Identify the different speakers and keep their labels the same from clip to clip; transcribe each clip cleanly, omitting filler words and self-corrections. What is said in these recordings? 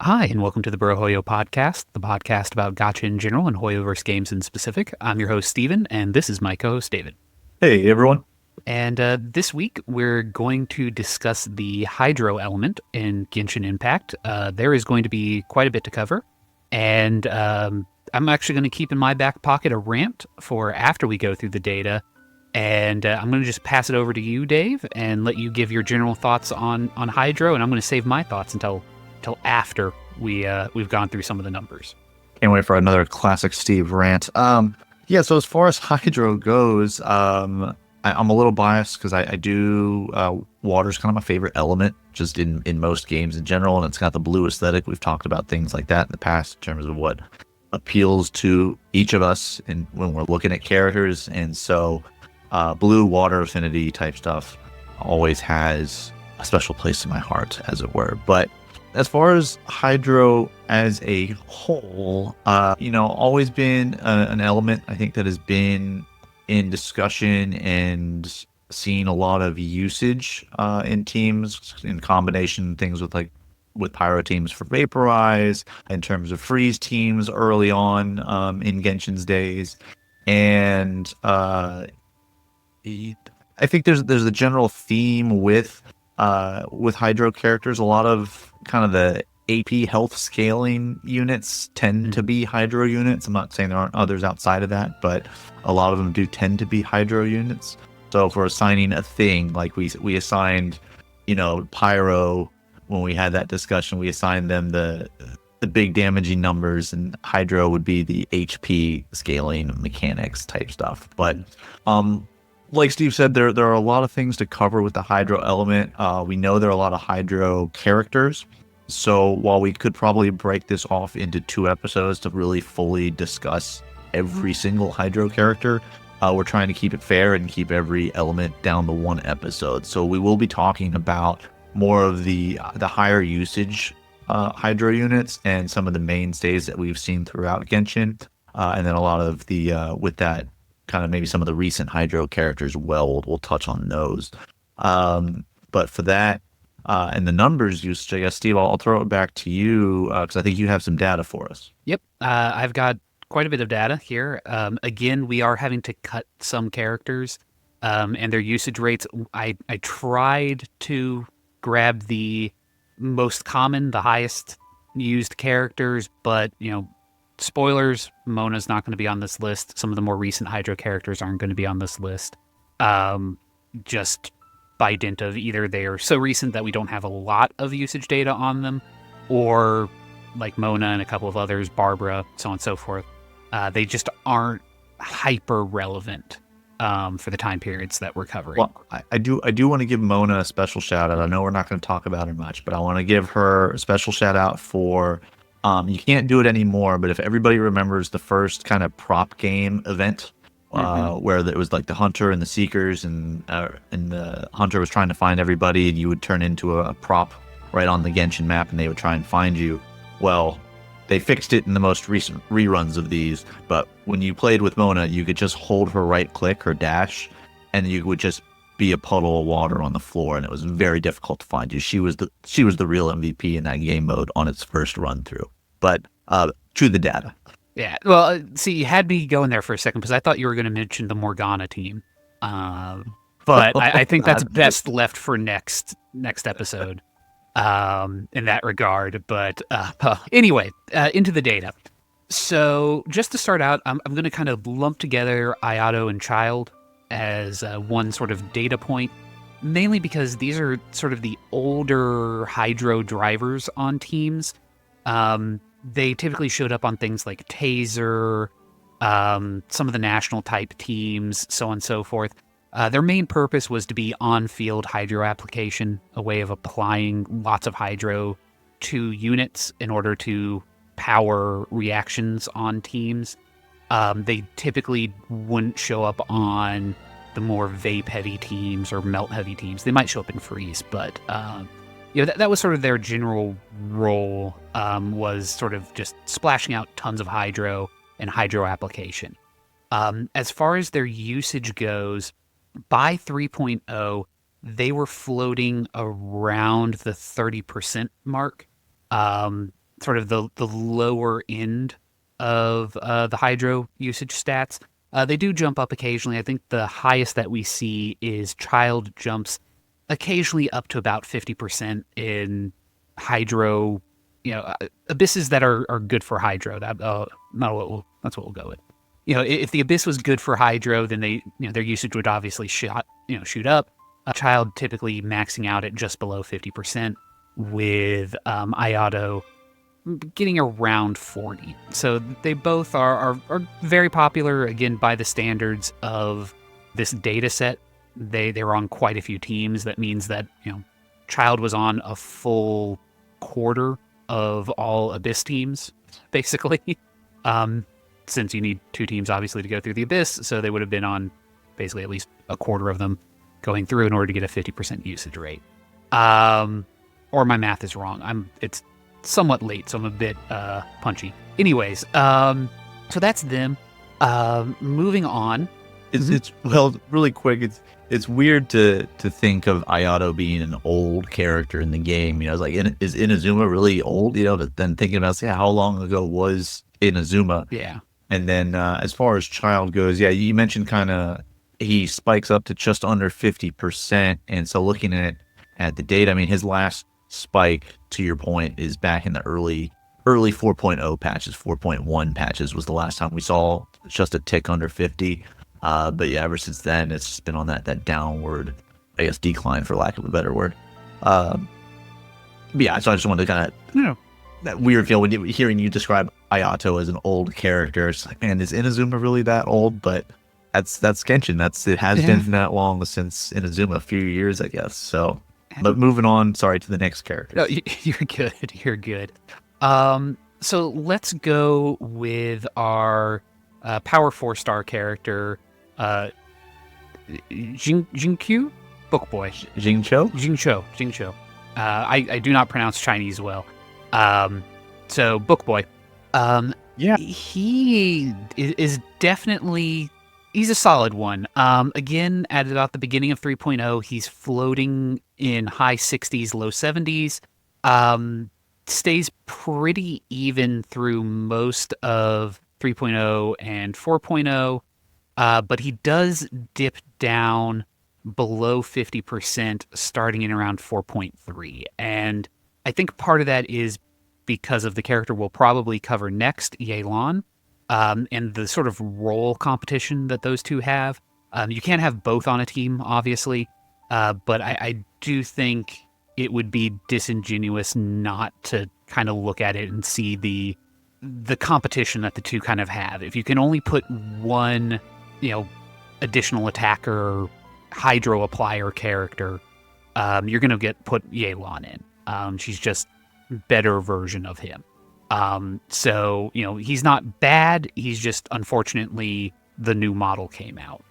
Speaker 1: Hi, and welcome to the Brohoyo podcast, the podcast about gacha in general and Hoyoverse games in specific. I'm your host, Steven, and this is my co host, David.
Speaker 2: Hey everyone.
Speaker 1: And this week, we're going to discuss the Hydro element in Genshin Impact. There is going to be quite a bit to cover, and I'm actually going to keep in my back pocket a rant for after we go through the data. And I'm going to just pass it over to you, Dave, and let you give your general thoughts on Hydro, and I'm going to save my thoughts until after we've gone through some of the numbers.
Speaker 2: Can't wait for another classic Steve rant. Yeah, so as far as Hydro goes, I'm a little biased because I do water's kind of my favorite element just in most games in general, and it's got the blue aesthetic. We've talked about things like that in the past in terms of what appeals to each of us and when we're looking at characters, and so blue water affinity type stuff always has a special place in my heart, as it were. But as far as Hydro as a whole, always been an element I think that has been in discussion and seen a lot of usage in teams in combination things with pyro teams for vaporize, in terms of freeze teams early on in Genshin's days, and I think there's a general theme with Hydro characters. A lot of kind of the AP health scaling units tend to be Hydro units. I'm not saying there aren't others outside of that, but a lot of them do tend to be Hydro units. So if we're assigning a thing, like we assigned, Pyro when we had that discussion, we assigned them the big damaging numbers, and Hydro would be the HP scaling mechanics type stuff. But like Steve said, there are a lot of things to cover with the Hydro element. We know there are a lot of Hydro characters. So while we could probably break this off into 2 episodes to really fully discuss every single Hydro character, we're trying to keep it fair and keep every element down to 1 episode. So we will be talking about more of the higher usage Hydro units and some of the mainstays that we've seen throughout Genshin, and then a lot of the with that kind of maybe some of the recent Hydro characters. We'll touch on those. But for that and the numbers usage, I guess, Steve, I'll throw it back to you because I think you have some data for us.
Speaker 1: Yep, I've got quite a bit of data here. Again, we are having to cut some characters and their usage rates. I tried to grab the most common, the highest used characters, but spoilers, Mona's not going to be on this list. Some of the more recent Hydro characters aren't going to be on this list. Just by dint of either they are so recent that we don't have a lot of usage data on them, or like Mona and a couple of others, Barbara, so on and so forth, they just aren't hyper relevant for the time periods that we're covering.
Speaker 2: Well, I do want to give Mona a special shout out. I know we're not going to talk about her much, but I want to give her a special shout out for you can't do it anymore, but if everybody remembers the first kind of prop game event where it was like the hunter and the seekers, and the hunter was trying to find everybody, and you would turn into a prop right on the Genshin map, and they would try and find you. Well, they fixed it in the most recent reruns of these, but when you played with Mona, you could just hold her right click or dash, and you would just be a puddle of water on the floor, and it was very difficult to find you. She was the real MVP in that game mode on its first run through. But to the data.
Speaker 1: Yeah, well, see, you had me going there for a second because I thought you were going to mention the Morgana team, but I think that's best left for next episode in that regard. But anyway, into the data. So just to start out, I'm going to kind of lump together Ayato and Child as one sort of data point, mainly because these are sort of the older Hydro drivers on teams. They typically showed up on things like Taser, some of the national type teams, so on and so forth. Their main purpose was to be on-field Hydro application, a way of applying lots of Hydro to units in order to power reactions on teams. They typically wouldn't show up on the more vape-heavy teams or melt-heavy teams. They might show up in freeze, but that was sort of their general role, was sort of just splashing out tons of Hydro and Hydro application. As far as their usage goes, by 3.0, they were floating around the 30% mark. sort of the lower end of the hydro usage stats. They do jump up occasionally. I think the highest that we see is child jumps occasionally up to about 50% in hydro, abysses that are good for hydro. That's what we'll go with. If the abyss was good for hydro, then their usage would obviously shoot up. A child typically maxing out at just below 50%, with Iato getting around 40. So they both are very popular, again, by the standards of this data set. They were on quite a few teams. That means that, Child was on a full quarter of all Abyss teams, basically. Since you need 2 teams, obviously, to go through the Abyss, so they would have been on basically at least a quarter of them going through in order to get a 50% usage rate. Or my math is wrong. It's somewhat late, so I'm a bit punchy. Anyways, so that's them. Moving on.
Speaker 2: It's well, really quick. It's weird to think of Ayato being an old character in the game. It's like, is Inazuma really old? But then thinking about how long ago was Inazuma?
Speaker 1: Yeah.
Speaker 2: And then as far as Child goes, you mentioned kind of he spikes up to just under 50%, and so looking at the data, I mean, his last spike, to your point, is back in the early 4.0 patches. 4.1 patches was the last time we saw just a tick under 50. But ever since then, it's just been on that downward, I guess, decline, for lack of a better word. So I just wanted to kind of, that weird feel when hearing you describe Ayato as an old character. It's like, man, is Inazuma really that old? But that's Genshin. It has been that long since Inazuma, a few years, I guess. So, but moving on, sorry, to the next character.
Speaker 1: No, you're good. You're good. So let's go with our power 4-star character, Jinkyu? Bookboy. Jingcho. I do not pronounce Chinese well. So Bookboy. He is definitely, he's a solid one. Again, at about the beginning of 3.0, he's floating in high 60s, low 70s. Stays pretty even through most of 3.0 and 4.0. But he does dip down below 50% starting in around 4.3. And I think part of that is because of the character we'll probably cover next, Yelan, and the sort of role competition that those two have. You can't have both on a team, obviously, but I do think it would be disingenuous not to kind of look at it and see the competition that the two kind of have. If you can only put one, additional attacker, hydro applier character, you're going to put Yelan in. She's just better version of him. So, he's not bad. He's just, unfortunately, the new model came out.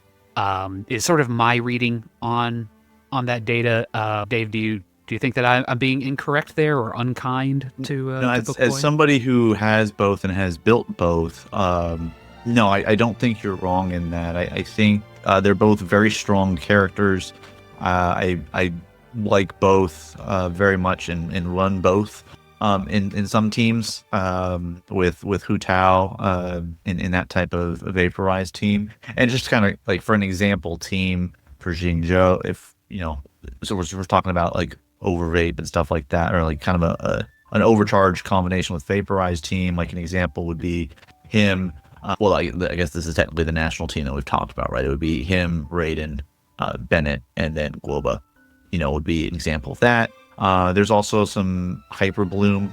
Speaker 1: Is sort of my reading on that data. Dave, do you think that I'm being incorrect there or unkind to
Speaker 2: no, as somebody who has both and has built both, no, I don't think you're wrong in that. I think they're both very strong characters. I like both very much and run both in some teams with Hu Tao in that type of vaporized team. And just kind of like, for an example team for Xingzhou, if so we're talking about like overvape and stuff like that, or like kind of an overcharge combination with vaporized team. Like an example would be him. I guess this is technically the national team that we've talked about, right? It would be him, Raiden, Bennett, and then Globa, would be an example of that. There's also some Hyper Bloom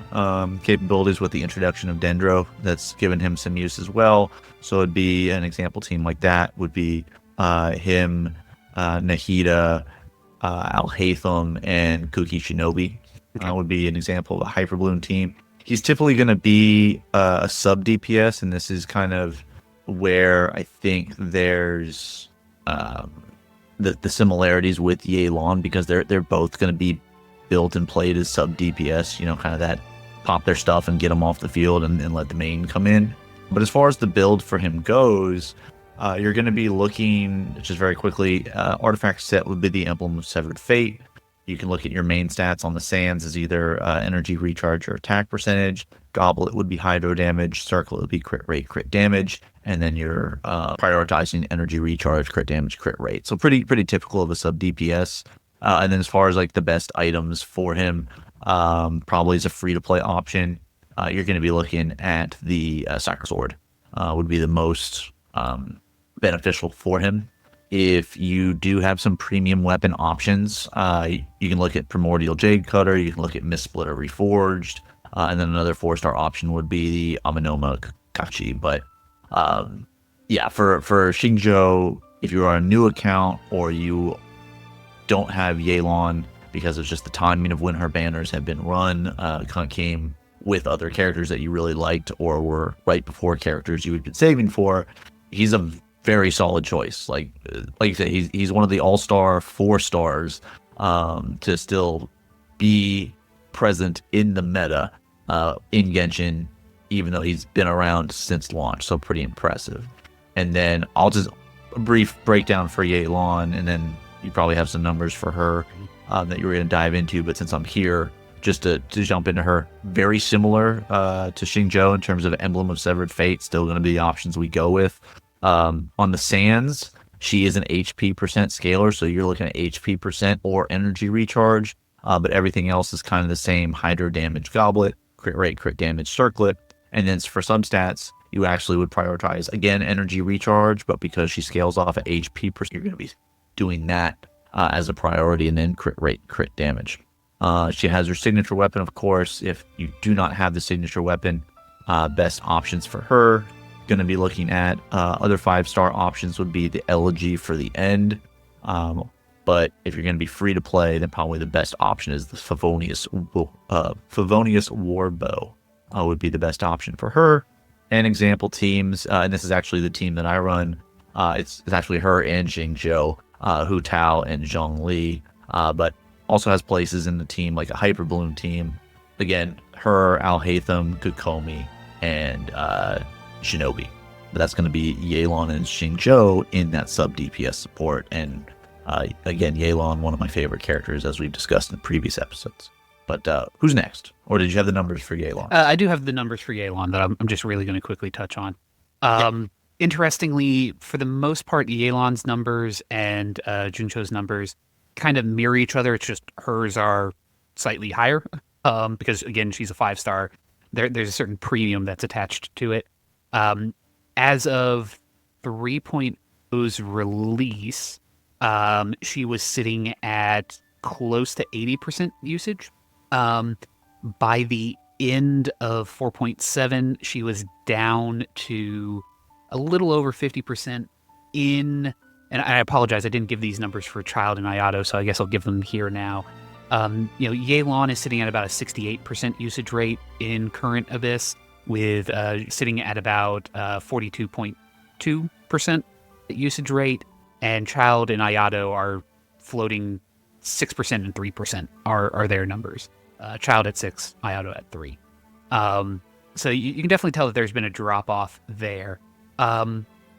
Speaker 2: capabilities with the introduction of Dendro that's given him some use as well. So it'd be an example team like that would be him, Nahida, Al-Haytham, and Kuki Shinobi. Would be an example of a Hyper Bloom team. He's typically going to be a sub DPS, and this is kind of where I think there's the similarities with Yelan, because they're both going to be built and played as sub DPS, kind of that pop their stuff and get them off the field and let the main come in. But as far as the build for him goes, you're going to be looking, just very quickly, artifact set would be the Emblem of Severed Fate. You can look at your main stats on the Sands as either energy recharge or attack percentage. Goblet would be hydro damage. Circlet would be crit rate, crit damage. And then you're prioritizing energy recharge, crit damage, crit rate. So pretty typical of a sub DPS. And then as far as like the best items for him, probably as a free to play option, you're going to be looking at the Sacred Sword. Would be the most beneficial for him. If you do have some premium weapon options, you can look at Primordial Jade Cutter, you can look at Mist Splitter Reforged, and then another 4-star option would be the Amanoma Kachi. But yeah, for Xingqiu, if you are a new account or you don't have Yelan because it's just the timing of when her banners have been run, kind of came with other characters that you really liked or were right before characters you had been saving for, he's a very solid choice. Like you said, he's one of the all-star 4-stars to still be present in the meta in Genshin, even though he's been around since launch. So pretty impressive. And then I'll just a brief breakdown for Yelan, and then you probably have some numbers for her that you're going to dive into. But since I'm here, just to jump into her, very similar to Xingqiu in terms of Emblem of Severed Fate, still going to be the options we go with. On the Sands, she is an HP percent scaler, so you're looking at HP percent or energy recharge, but everything else is kind of the same. Hydro damage Goblet, crit rate, crit damage Circlet, and then for some stats, you actually would prioritize, again, energy recharge, but because she scales off at HP percent, you're going to be doing that as a priority, and then crit rate, crit damage. She has her signature weapon, of course. If you do not have the signature weapon, best options for her, going to be looking at other 5-star options would be the Elegy for the End. But if you're going to be free to play, then probably the best option is the Favonius Warbow would be the best option for her. And example teams, and this is actually the team that I run. It's actually her and Xingqiu, Hu Tao and Zhongli, but also has places in the team like a Hyper Bloom team. Again, her, Alhaitham, Kokomi, and Shinobi. But that's going to be Yelan and Xingqiu in that sub DPS support. And again, Yelan, one of my favorite characters, as we've discussed in previous episodes. But who's next? Or did you have the numbers for Yelan?
Speaker 1: I do have the numbers for Yelan that I'm just really going to quickly touch on. Interestingly, for the most part, Yelan's numbers and Juncho's numbers kind of mirror each other. It's just hers are slightly higher because, again, she's a 5-star. There's a certain premium that's attached to it. As of 3.0's release, she was sitting at close to 80% usage. By the end of 4.7, she was down to a little over 50% and I apologize, I didn't give these numbers for Child and Ayato, so I guess I'll give them here now. Yelan is sitting at about a 68% usage rate in current Abyss, with sitting at about 42.2% usage rate, and Child and Ayato are floating 6% and 3% are their numbers. Child at 6, Ayato at 3. So you can definitely tell that there's been a drop off there.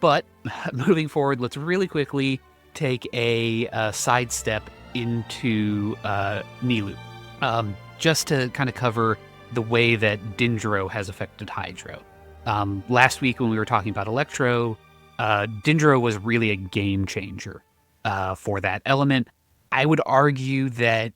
Speaker 1: But moving forward, let's really quickly take a sidestep into Nilou, just to kind of cover the way that Dendro has affected Hydro. Last week when we were talking about Electro, Dendro was really a game changer for that element. I would argue that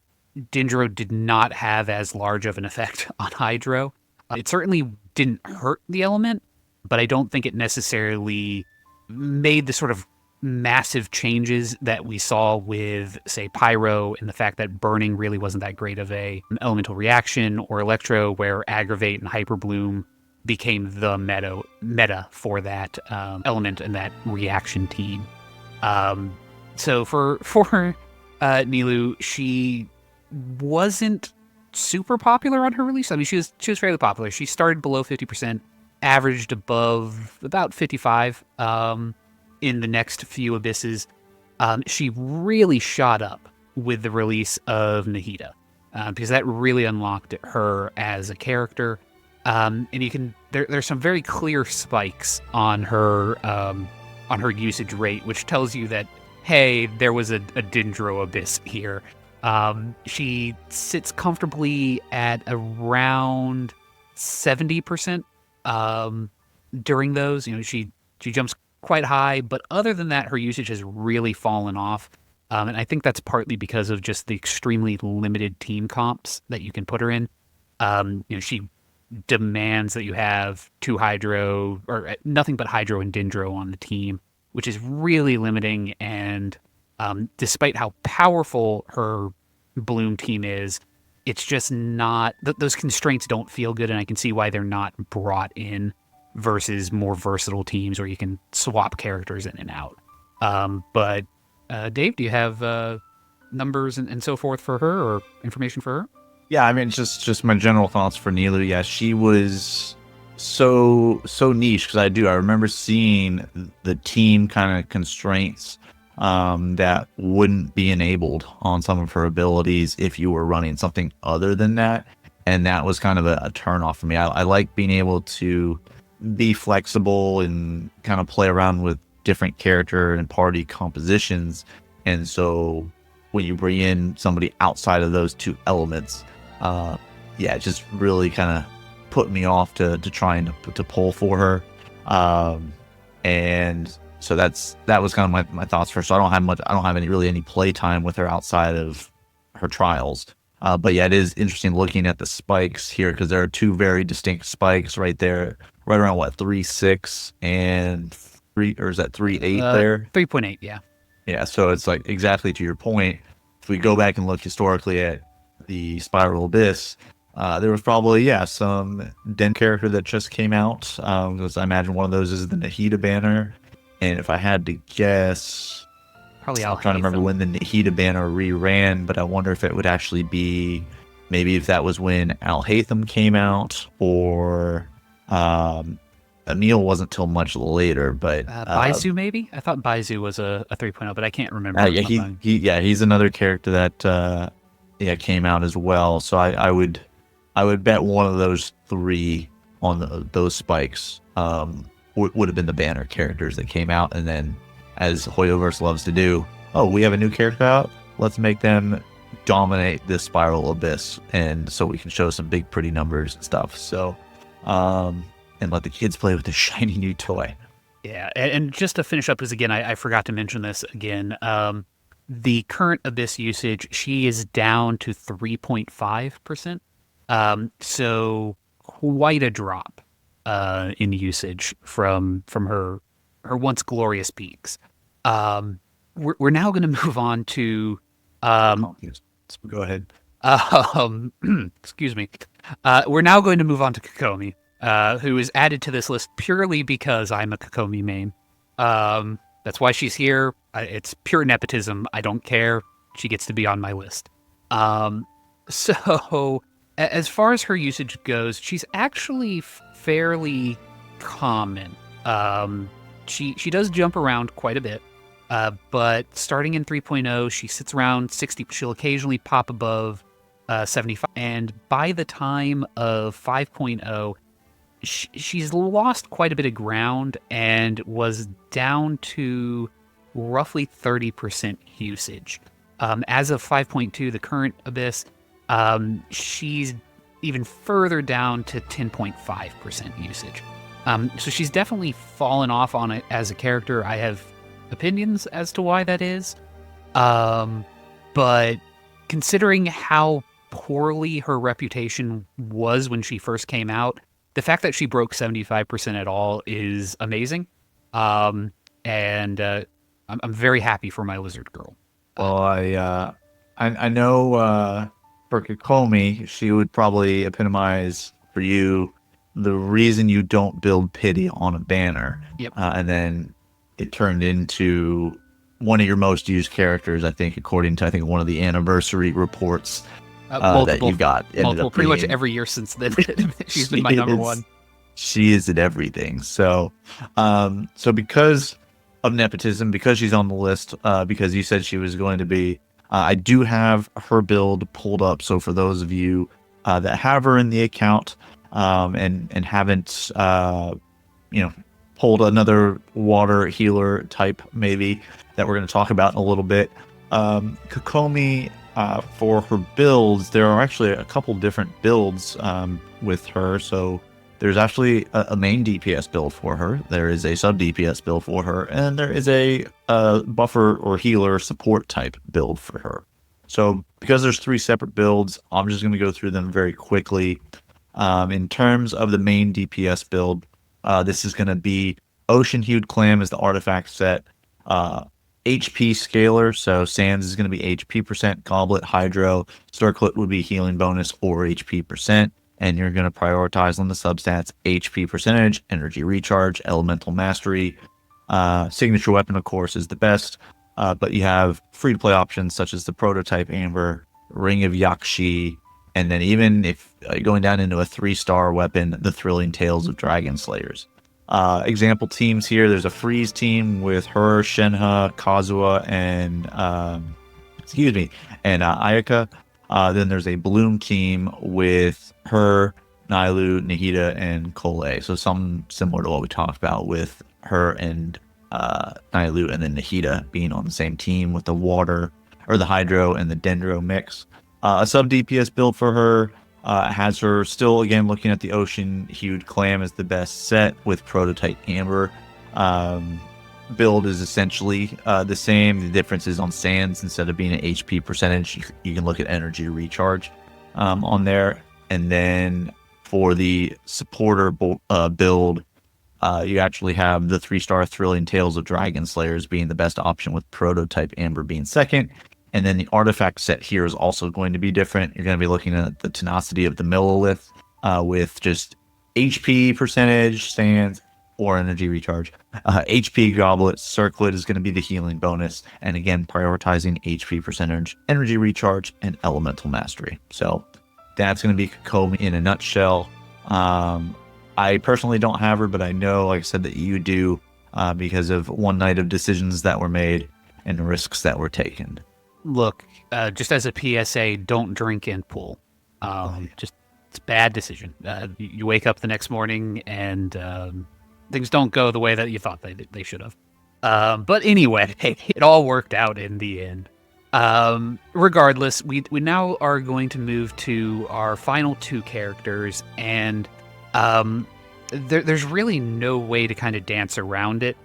Speaker 1: Dendro did not have as large of an effect on Hydro. It certainly didn't hurt the element, but I don't think it necessarily made the sort of massive changes that we saw with, say, Pyro, and the fact that burning really wasn't that great of a elemental reaction, or Electro, where Aggravate and Hyper Bloom became the meta for that element and that reaction team. So for Nilou, she wasn't super popular on her release. I mean, she was fairly popular. She started below 50%, averaged above about 55 in the next few Abysses. She really shot up with the release of Nahida, because that really unlocked her as a character. And you can there's some very clear spikes on her usage rate, which tells you that, hey, there was a Dendro Abyss here. She sits comfortably at around 70% during those. She jumps quite high, but other than that, her usage has really fallen off. And I think that's partly because of just the extremely limited team comps that you can put her in. She demands that you have two Hydro or nothing but Hydro and Dendro on the team, which is really limiting. And despite how powerful her Bloom team is, it's just not, those constraints don't feel good. And I can see why they're not brought in versus more versatile teams where you can swap characters in and out. But Dave, do you have numbers and so forth for her or information for her?
Speaker 2: Yeah, I mean, just my general thoughts for Nilu. Yeah, she was so niche because I remember seeing the team kind of constraints that wouldn't be enabled on some of her abilities if you were running something other than that, and that was kind of a turn off for me. I like being able to be flexible and kind of play around with different character and party compositions, and so when you bring in somebody outside of those two elements, it just really kind of put me off to trying to pull for her, and so that was kind of my thoughts first. So I don't have any play time with her outside of her trials. But yeah, it is interesting looking at the spikes here because there are two very distinct spikes right there, right around 3.6 and 3, or is that 3.8 there?
Speaker 1: 3.8, yeah.
Speaker 2: Yeah, so it's like exactly to your point. If we go back and look historically at the Spiral Abyss, there was probably some Den character that just came out. Because I imagine one of those is the Nahida banner, and if I had to guess,
Speaker 1: probably
Speaker 2: I'm trying to remember when the Nahida banner reran, but I wonder if it would actually be maybe if that was when Al-Haytham came out, or Emil wasn't till much later, but
Speaker 1: Baizu maybe? I thought Baizu was a 3.0, but I can't remember.
Speaker 2: He's another character that came out as well. So I would bet one of those three on those spikes would have been the banner characters that came out, and then as Hoyoverse loves to do, we have a new character out, let's make them dominate this Spiral Abyss, and so we can show some big pretty numbers and stuff. So and let the kids play with the shiny new toy.
Speaker 1: Yeah, and just to finish up, because again, I forgot to mention this again, the current Abyss usage, she is down to 3.5%. So quite a drop in usage from her once glorious peaks. We're now going to move on to
Speaker 2: go ahead.
Speaker 1: Excuse me. We're now going to move on to Kokomi, who is added to this list purely because I'm a Kokomi main. That's why she's here. It's pure nepotism. I don't care. She gets to be on my list. So as far as her usage goes, she's actually fairly common. She does jump around quite a bit, but starting in 3.0, she sits around 60. She'll occasionally pop above 75, and by the time of 5.0, she's lost quite a bit of ground and was down to roughly 30% usage. As of 5.2, the current Abyss, she's even further down to 10.5% usage. So she's definitely fallen off on it as a character. I have opinions as to why that is. But considering how poorly her reputation was when she first came out, the fact that she broke 75% at all is amazing. And I'm very happy for my lizard girl.
Speaker 2: Well, I know for Kokomi, she would probably epitomize for you the reason you don't build pity on a banner.
Speaker 1: Yep.
Speaker 2: And then it turned into one of your most used characters, I think, according to one of the anniversary reports that you got.
Speaker 1: Multiple, pretty much every year since then. She's been my number one.
Speaker 2: She is at everything. So because of nepotism, because she's on the list, because you said she was going to be, I do have her build pulled up. So for those of you that have her in the account and haven't, pulled another water healer type maybe that we're going to talk about in a little bit, Kokomi For her builds, there are actually a couple different builds with her. So there's actually a main DPS build for her. There is a sub DPS build for her, and there is a buffer or healer support type build for her. So because there's 3 separate builds, I'm just going to go through them very quickly. In terms of the main DPS build, this is going to be Ocean Hued Clam is the artifact set. HP scaler, so Sands is going to be HP percent, Goblet, Hydro, Circlet would be healing bonus or HP percent, and you're going to prioritize on the substats HP percentage, Energy Recharge, Elemental Mastery. Signature Weapon, of course, is the best, but you have free-to-play options such as the Prototype Amber, Ring of Yakshi, and then even if going down into a 3-star weapon, the Thrilling Tales of Dragon Slayers. Example teams here, there's a Freeze team with her, Shenhe, Kazuha, and Ayaka. Then there's a Bloom team with her, Nailu, Nahida, and Kole. So something similar to what we talked about with her and Nailu, and then Nahida being on the same team with the water or the hydro and the dendro mix. A sub DPS build for her. Has her still, again, looking at the Ocean Hued Clam as the best set with Prototype Amber. Build is essentially the same. The difference is on Sands, instead of being an HP percentage, you can look at Energy Recharge on there. And then for the supporter build, you actually have the 3-star Thrilling Tales of Dragon Slayers being the best option, with Prototype Amber being second. And then the artifact set here is also going to be different. You're going to be looking at the Tenacity of the Millilith with just HP percentage, Sands, or Energy Recharge. HP Goblet, Circlet is going to be the healing bonus. And again, prioritizing HP percentage, Energy Recharge, and Elemental Mastery. So that's going to be Kokomi in a nutshell. I personally don't have her, but I know, like I said, that you do because of one night of decisions that were made and risks that were taken.
Speaker 1: Look, just as a PSA, don't drink in pool. Just it's a bad decision. You wake up the next morning and things don't go the way that you thought they should have. But anyway, it all worked out in the end. Regardless, we now are going to move to our final 2 characters, and there's really no way to kind of dance around it.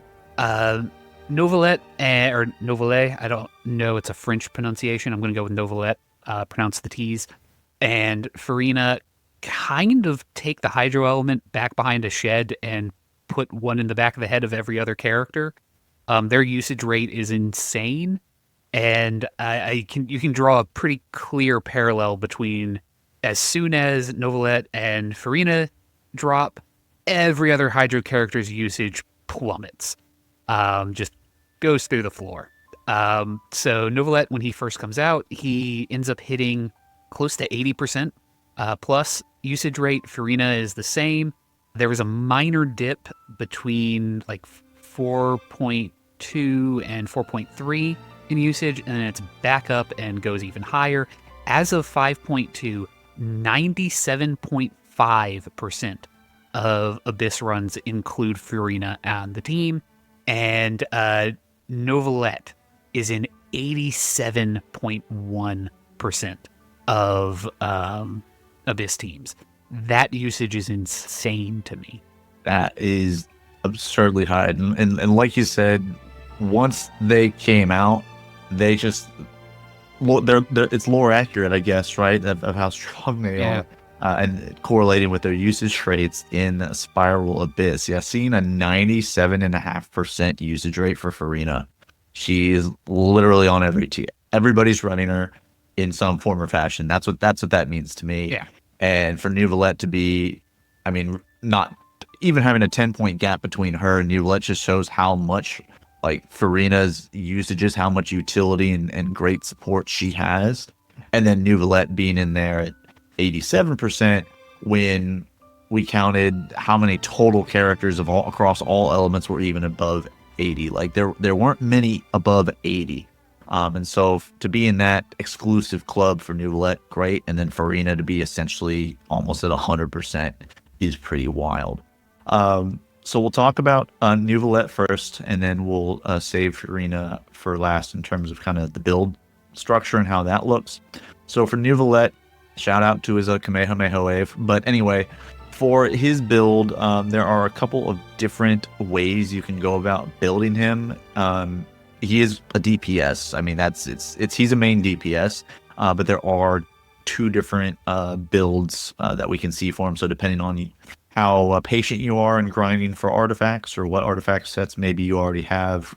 Speaker 1: Novelette, or Novelet, I don't know, it's a French pronunciation. I'm going to go with Novelette, pronounce the T's. And Farina kind of take the hydro element back behind a shed and put one in the back of the head of every other character. Their usage rate is insane. And you can draw a pretty clear parallel between as soon as Novelette and Farina drop, every other hydro character's usage plummets. Just goes through the floor. So Novelette, when he first comes out, he ends up hitting close to 80% plus usage rate. Farina is the same. There was a minor dip between like 4.2 and 4.3 in usage, and then it's back up and goes even higher. As of 5.2, 97.5% of Abyss runs include Farina on the team. And Novelette is in 87.1% of Abyss teams. That usage is insane to me.
Speaker 2: That is absurdly high. And like you said, once they came out, they just... it's lore accurate, I guess, right? Of how strong they are. And correlating with their usage rates in Spiral Abyss. Yeah, seeing a 97.5% usage rate for Farina. She is literally on every tier. Everybody's running her in some form or fashion. That's what that means to me.
Speaker 1: Yeah.
Speaker 2: And for Novelette to be, I mean, not even having a 10-point gap between her and Novelette just shows how much, like, Farina's usage is, how much utility and great support she has. And then Novelette being in there at 87% when we counted how many total characters across all elements were even above 80. Like there weren't many above 80. And so to be in that exclusive club for Novelette, great. And then Farina to be essentially almost at 100% is pretty wild. So we'll talk about Novelette first, and then we'll save Farina for last in terms of kind of the build structure and how that looks. So for Neuvillette, shout out to his Kamehameha Wave. But anyway, for his build, there are a couple of different ways you can go about building him. He is a DPS. I mean, he's a main DPS, but there are two different builds that we can see for him. So depending on how patient you are in grinding for artifacts, or what artifact sets maybe you already have,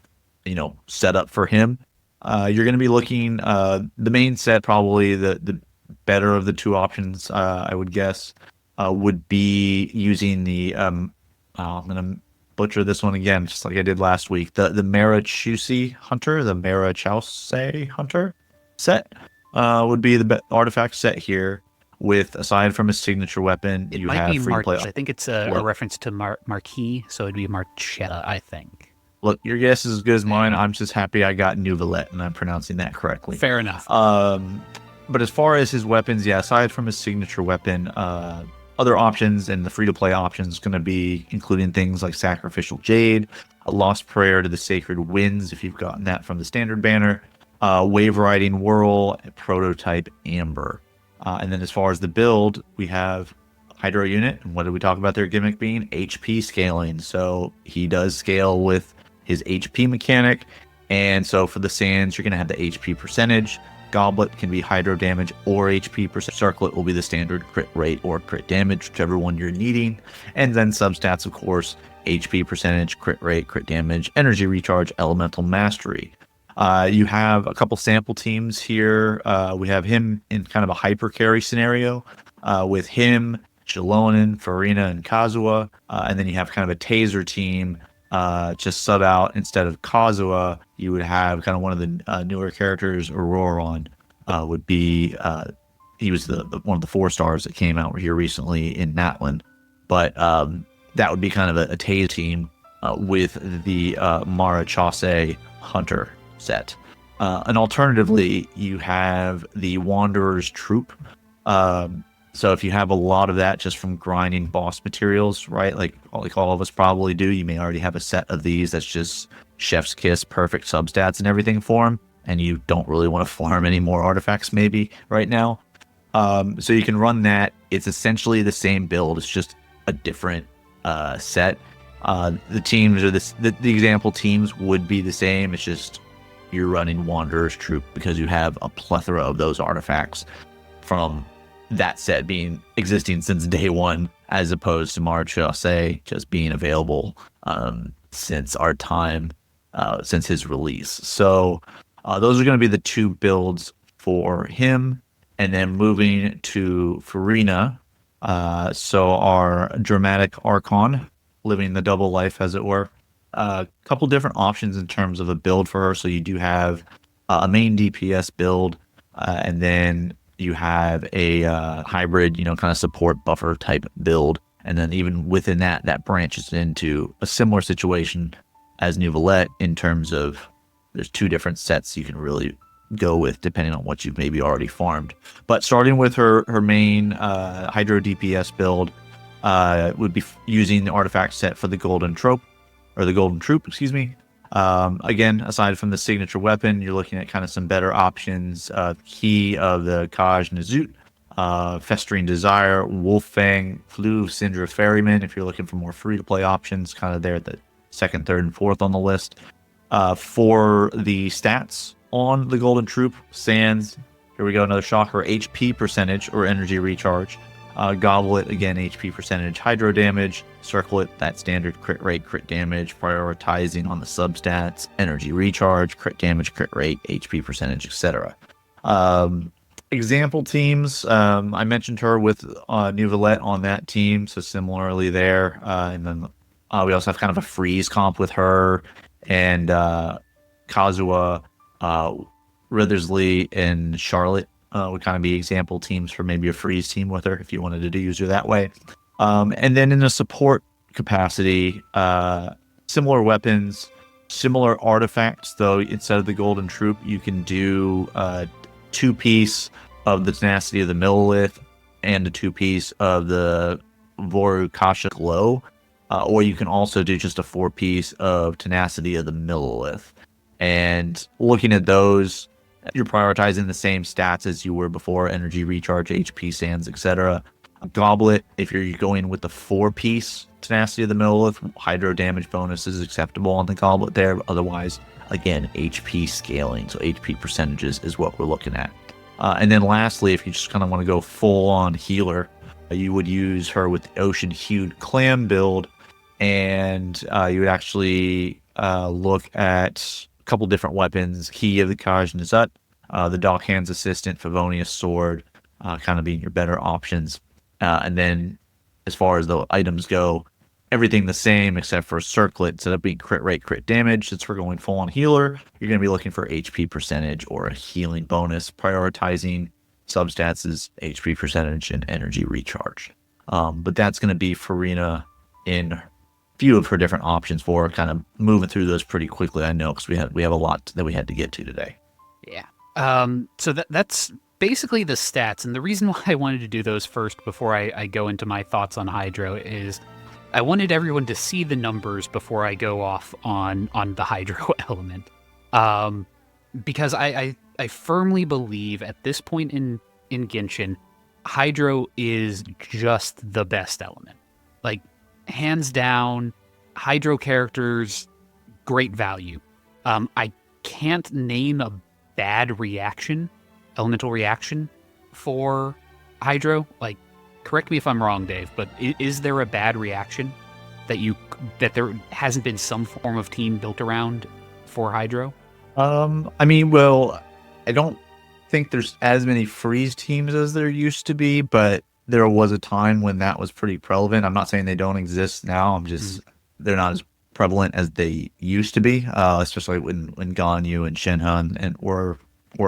Speaker 2: set up for him, you're going to be looking. The main set, probably the better of the two options, I would guess, would be using the I'm gonna butcher this one again, just like I did last week. The Marachuse Hunter, the Marachuse Hunter set would be the artifact set here. With, aside from his signature weapon,
Speaker 1: it
Speaker 2: you
Speaker 1: might
Speaker 2: have
Speaker 1: be
Speaker 2: free play.
Speaker 1: I think it's a reference to Marquis, so it'd be Marchetta, I think.
Speaker 2: Look, your guess is as good as mine. I'm just happy I got Neuvillette and I'm pronouncing that correctly.
Speaker 1: Fair enough.
Speaker 2: But as far as his weapons, yeah, aside from his signature weapon, other options and the free-to-play options going to be including things like Sacrificial Jade, a Lost Prayer to the Sacred Winds, if you've gotten that from the standard banner, Wave Riding Whirl, Prototype Amber. And then as far as the build, we have Hydro Unit, and what did we talk about their gimmick being? HP scaling. So he does scale with his HP mechanic, and so for the Sands, you're going to have the HP percentage. Goblet can be hydro damage or HP percent. Circlet will be the standard crit rate or crit damage, whichever one you're needing. And then substats, of course, HP percentage, crit rate, crit damage, energy recharge, elemental mastery. You have a couple sample teams here. We have him in kind of a hyper carry scenario with him, Chilonin, Farina, and Kazuha. And then you have kind of a taser team. Just sub out, instead of Kazuha, you would have kind of one of the newer characters. Auroron would be, he was the one of the 4-stars that came out here recently in Natlan. But that would be kind of a tase team with the Marachase Hunter set. And alternatively, you have the Wanderer's Troop. So if you have a lot of that just from grinding boss materials, right, like all of us probably do, you may already have a set of these that's just chef's kiss, perfect substats and everything for them, and you don't really want to farm any more artifacts maybe right now. So you can run that. It's essentially the same build. It's just a different set. The teams are the example teams would be the same. It's just you're running Wanderer's Troop because you have a plethora of those artifacts from that set existing since day one, as opposed to Marachase just being available since our time, since his release. So those are going to be the two builds for him. And then moving to Farina, so our Dramatic Archon, living the double life, as it were. A couple different options in terms of a build for her. So you do have a main DPS build, and then you have a hybrid, kind of support buffer type build. And then even within that branches into a similar situation as Neuvillette in terms of there's two different sets you can really go with depending on what you've maybe already farmed. But starting with her main Hydro DPS build, would be using the artifact set for the Golden Troop, excuse me. Again, aside from the signature weapon, you're looking at kind of some better options. Key of the Kaj Nazut, Festering Desire, Wolffang, Flu, Syndra Ferryman, if you're looking for more free-to-play options, kind of there at the 2nd, 3rd, and 4th on the list. For the stats on the Golden Troop, Sands, here we go, another shocker, HP percentage or energy recharge. Goblet, again, HP percentage, hydro damage. Circlet, that standard crit rate, crit damage, prioritizing on the substats, energy recharge, crit damage, crit rate, HP percentage, etc. Example teams, I mentioned her with Neuvillette on that team, so similarly there. And then we also have kind of a freeze comp with her and Kazuha, Rithersley, and Charlotte. Would kind of be example teams for maybe a freeze team with her if you wanted to use her that way. And then in a support capacity, similar weapons, similar artifacts, though instead of the Golden Troop, you can do 2-piece of the Tenacity of the Millilith and a 2-piece of the Vorukasha Glow, or you can also do just a 4-piece of Tenacity of the Millilith. And looking at those, You're prioritizing the same stats as you were before: energy recharge, HP sands, etc. A goblet, if you're going with the 4-piece tenacity of the Millilith, hydro damage bonus is acceptable on the goblet there. Otherwise, again, HP scaling, so HP percentages is what we're looking at. And then lastly, if you just kind of want to go full on healer, you would use her with the Ocean Hued Clam build, and you would actually look at a couple different weapons: Key of the Kaj Nazut, the Dockhand's Assistant, Favonius Sword, kind of being your better options. And then as far as the items go, everything the same except for Circlet. Instead of being crit rate, crit damage, since we're going full on healer, you're going to be looking for HP percentage or a healing bonus. Prioritizing substats is HP percentage and energy recharge. But that's going to be Farina in a few of her different options for her, kind of moving through those pretty quickly, I know, because we have a lot that we had to get to today.
Speaker 1: Yeah. So that's basically the stats. And the reason why I wanted to do those first before I go into my thoughts on Hydro is I wanted everyone to see the numbers before I go off on the Hydro element. Because I firmly believe at this point in Genshin, Hydro is just the best element. Like, hands down, Hydro characters, great value. I can't name a bad elemental reaction for Hydro. Like, correct me if I'm wrong, Dave, but is there a bad reaction that there hasn't been some form of team built around for Hydro?
Speaker 2: I mean, well, I don't think there's as many freeze teams as there used to be, but there was a time when that was pretty prevalent. I'm not saying they don't exist now. I'm just they're not as prevalent as they used to be, especially when Ganyu and Shenhe and were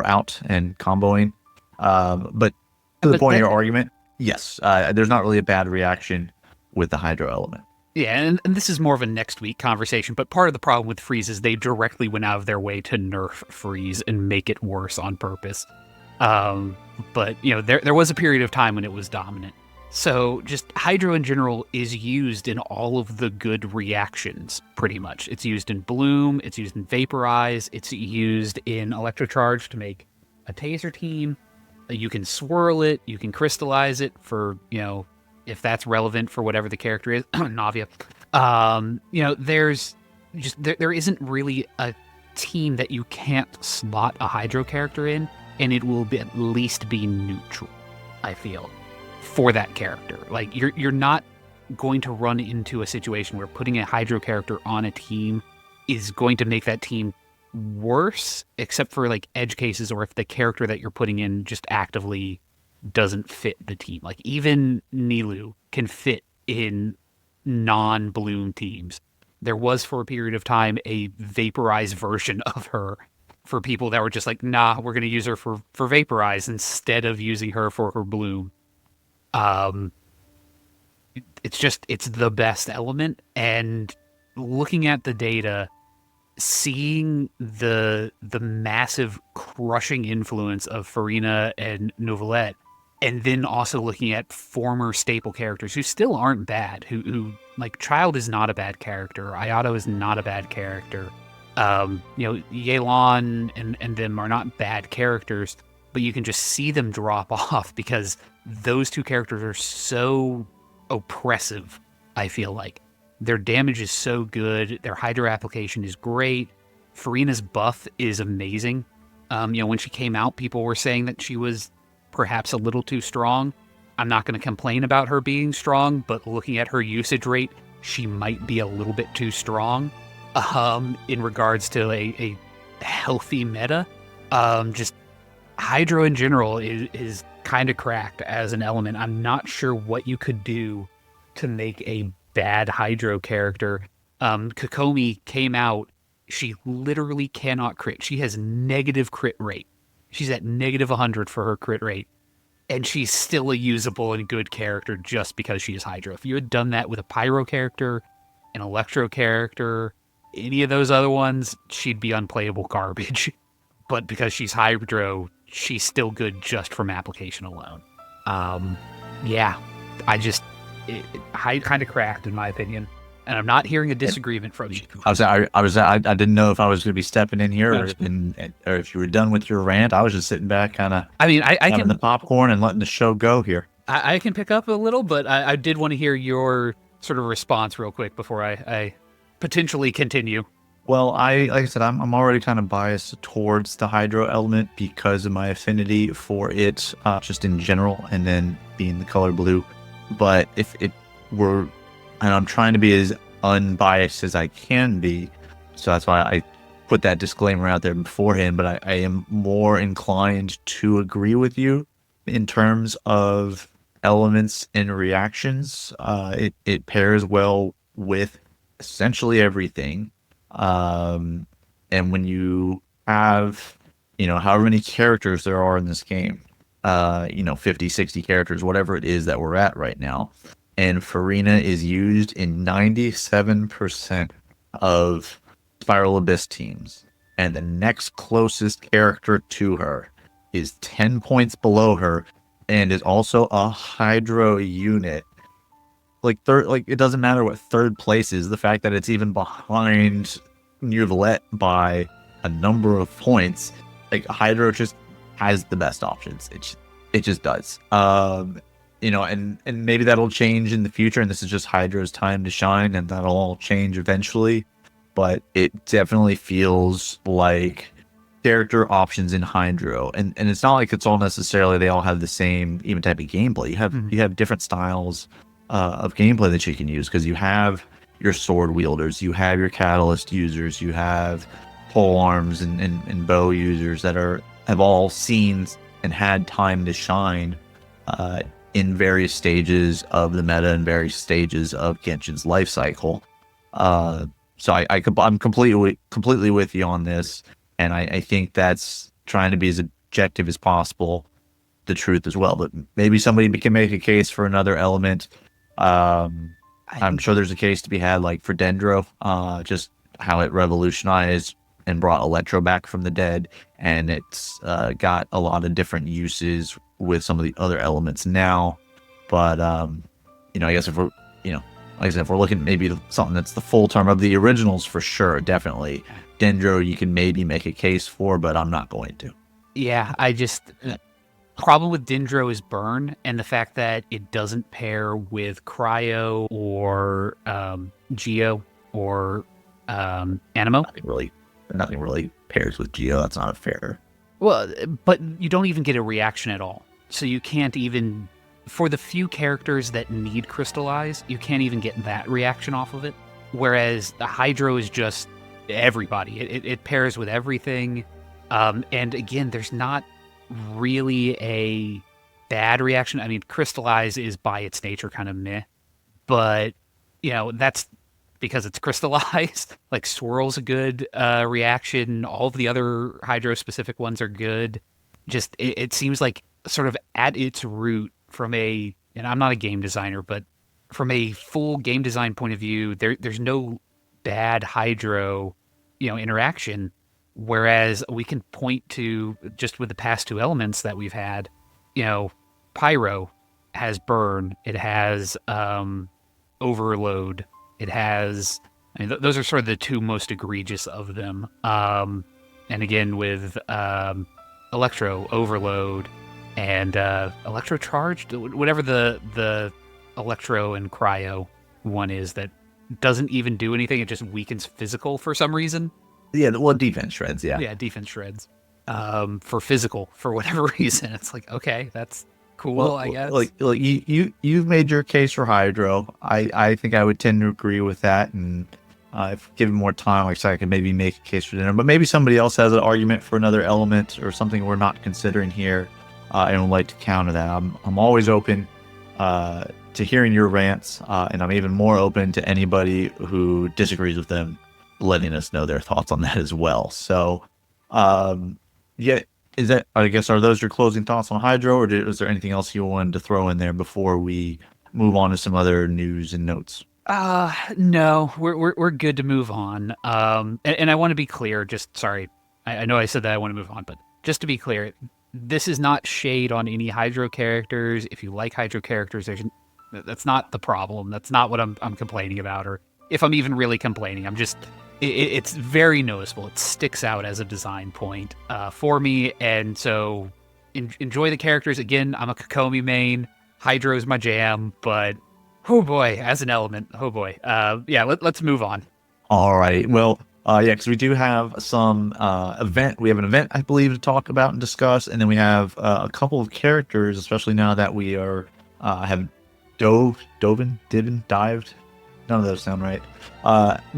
Speaker 2: out and comboing. But to the point of your argument, yes, there's not really a bad reaction with the Hydro element.
Speaker 1: Yeah, and this is more of a next week conversation, but part of the problem with Freeze is they directly went out of their way to nerf Freeze and make it worse on purpose. But, you know, there was a period of time when it was dominant. So just Hydro in general is used in all of the good reactions, pretty much. It's used in Bloom, it's used in Vaporize, it's used in Electrocharge to make a Taser team. You can swirl it, you can crystallize it for, you know, if that's relevant for whatever the character is. Navia. You know, there's just, there isn't really a team that you can't slot a Hydro character in, and it will at least be neutral, I feel, for that character. Like, you're not going to run into a situation where putting a Hydro character on a team is going to make that team worse, except for like edge cases, or if the character that you're putting in just actively doesn't fit the team. Like, even Nilou can fit in non-Bloom teams. There was, for a period of time, a vaporized version of her for people that were just like, nah, we're going to use her for Vaporize instead of using her for her Bloom. It's the best element, and looking at the data, seeing the massive crushing influence of Farina and Novelette, and then also looking at former staple characters who still aren't bad, who like Child is not a bad character, Ayato is not a bad character, you know, Yelan and them are not bad characters, but you can just see them drop off because those two characters are so oppressive. I feel like their damage is so good, their Hydro application is great, Farina's buff is amazing. You know, when she came out, people were saying that she was perhaps a little too strong. I'm not going to complain about her being strong, but looking at her usage rate, she might be a little bit too strong in regards to a healthy meta. Just Hydro in general is kind of cracked as an element. I'm not sure what you could do to make a bad Hydro character. Kokomi came out, she literally cannot crit. She has negative crit rate. She's at negative 100 for her crit rate, and she's still a usable and good character just because she is Hydro. If you had done that with a Pyro character, an Electro character, any of those other ones, she'd be unplayable garbage. But because she's Hydro, she's still good just from application alone. Yeah, kind of cracked in my opinion. and I'm not hearing a disagreement from you.
Speaker 2: I didn't know if I was going to be stepping in here or if you were done with your rant. I was just sitting back, kind of.
Speaker 1: I mean, I
Speaker 2: having
Speaker 1: can
Speaker 2: the popcorn and letting the show go here.
Speaker 1: I can pick up a little, but I did want to hear your sort of response real quick before I potentially continue.
Speaker 2: Well, like I said, I'm already kind of biased towards the hydro element because of my affinity for it, just in general, and then being the color blue. But if it were, and I'm trying to be as unbiased as I can be, so that's why I put that disclaimer out there beforehand. But I am more inclined to agree with you in terms of elements and reactions. It pairs well with essentially everything. And when you have, however many characters there are in this game, 50, 60 characters, whatever it is that we're at right now, and Farina is used in 97% of Spiral Abyss teams, and the next closest character to her is 10 points below her and is also a hydro unit. It doesn't matter what third place is. The fact that it's even behind Neuvillette by a number of points, like Hydro just has the best options. It just does. And maybe that'll change in the future. And this is just Hydro's time to shine, and that'll all change eventually. But it definitely feels like character options in Hydro, and it's not like it's all necessarily they all have the same even type of gameplay. You have different styles of gameplay that you can use, because you have your sword wielders, you have your catalyst users, you have pole arms and bow users that have all seen and had time to shine in various stages of the meta and various stages of Genshin's life cycle. So I'm completely with you on this, and I think that's trying to be as objective as possible, the truth as well. But maybe somebody can make a case for another element. I'm sure there's a case to be had, like for Dendro, just how it revolutionized and brought Electro back from the dead, and it's got a lot of different uses with some of the other elements now. But I guess if we're, like I said, if we're looking at maybe something that's the full term of the originals, for sure, definitely Dendro you can maybe make a case for, but I'm not going to.
Speaker 1: Yeah, problem with Dendro is burn, and the fact that it doesn't pair with Cryo or Geo or Animo.
Speaker 2: Nothing really pairs with Geo. That's not a fair.
Speaker 1: Well, but you don't even get a reaction at all. So you can't even, for the few characters that need Crystallize, you can't even get that reaction off of it. Whereas the Hydro is just everybody. It pairs with everything. And again, there's not really a bad reaction. I mean, Crystallize is by its nature kind of meh, but that's because it's crystallized. Like Swirl's a good reaction. All of the other Hydro specific ones are good. Just it seems like sort of at its root, and I'm not a game designer, but from a full game design point of view, there's no bad Hydro interaction. Whereas we can point to, just with the past two elements that we've had, Pyro has burn, it has overload, it has, those are sort of the two most egregious of them. And again, with Electro, overload, and Electro charged, whatever the Electro and Cryo one is that doesn't even do anything, it just weakens physical for some reason.
Speaker 2: Yeah, well, defense shreds, yeah.
Speaker 1: Yeah, defense shreds. For physical, for whatever reason. It's like, okay, that's cool,
Speaker 2: well,
Speaker 1: I guess.
Speaker 2: Like you've made your case for Hydro. I think I would tend to agree with that, and if given more time, like I said, I could maybe make a case for dinner. But maybe somebody else has an argument for another element or something we're not considering here, and would like to counter that. I'm always open to hearing your rants, and I'm even more open to anybody who disagrees with them letting us know their thoughts on that as well. So, is that, I guess, are those your closing thoughts on Hydro, or is there anything else you wanted to throw in there before we move on to some other news and notes?
Speaker 1: No, we're good to move on. And I want to be clear, sorry, I know I said that I want to move on, but just to be clear, this is not shade on any Hydro characters. If you like Hydro characters, that's not the problem. That's not what I'm complaining about. Or if I'm even really complaining. It's very noticeable. It sticks out as a design point for me, and so enjoy the characters. Again, I'm a Kokomi main. Hydro's my jam, but oh boy, as an element, oh boy. Let's move on.
Speaker 2: All right. Well, because we do have some event. We have an event, I believe, to talk about and discuss, and then we have a couple of characters, especially now that we are have dived. None of those sound right.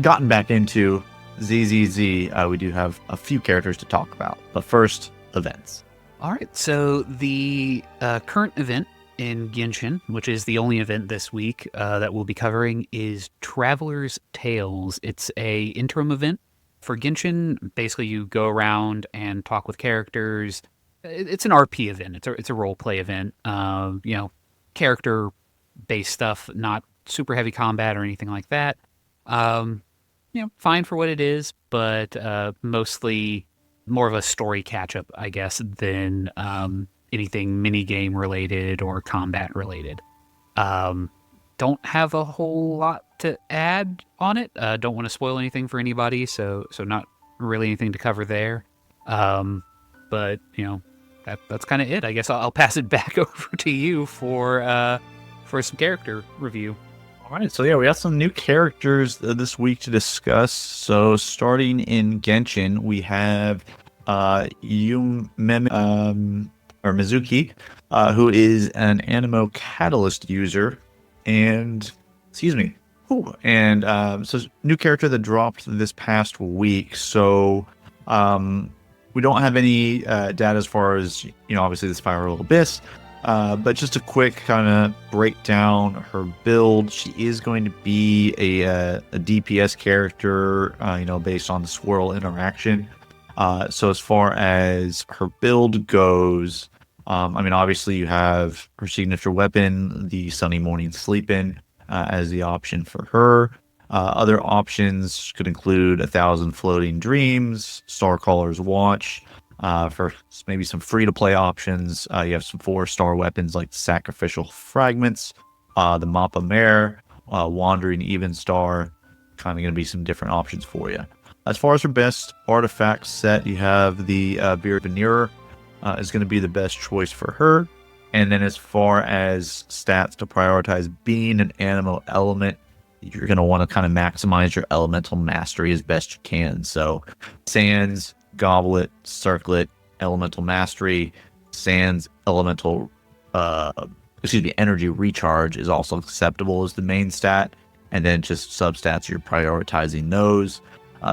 Speaker 2: Gotten back into ZZZ. We do have a few characters to talk about, but first, events.
Speaker 1: All right. So the current event in Genshin, which is the only event this week that we'll be covering, is Traveler's Tales. It's a interim event for Genshin. Basically, you go around and talk with characters. It's an RP event. It's a role play event. Character based stuff, not super heavy combat or anything like that. Fine for what it is, but mostly more of a story catch up, I guess, than anything mini game related or combat related. Don't have a whole lot to add on it. Don't want to spoil anything for anybody, so not really anything to cover there. But that's kind of it. I guess I'll pass it back over to you for some character review.
Speaker 2: All right, so yeah, we have some new characters this week to discuss. So starting in Genshin, we have Mizuki, who is an Animo Catalyst user, and so new character that dropped this past week. So we don't have any data as far as obviously the Spiral Abyss, but just a quick kind of breakdown her build. She is going to be a DPS character, based on the swirl interaction. So as far as her build goes, obviously you have her signature weapon, the Sunny Morning Sleepin', as the option for her. Other options could include 1,000 Floating Dreams, Starcaller's Watch. For maybe some free-to-play options, you have some 4-star weapons like the Sacrificial Fragments, the Mappa Mare, Wandering Even Star. Kind of going to be some different options for you. As far as her best artifact set, you have the Beard Veneer is going to be the best choice for her. And then as far as stats to prioritize being an Animo element, you're going to want to kind of maximize your elemental mastery as best you can. So Sands, Goblet, Circlet, Elemental Mastery, Sands, Elemental, Energy Recharge is also acceptable as the main stat. And then just substats, you're prioritizing those.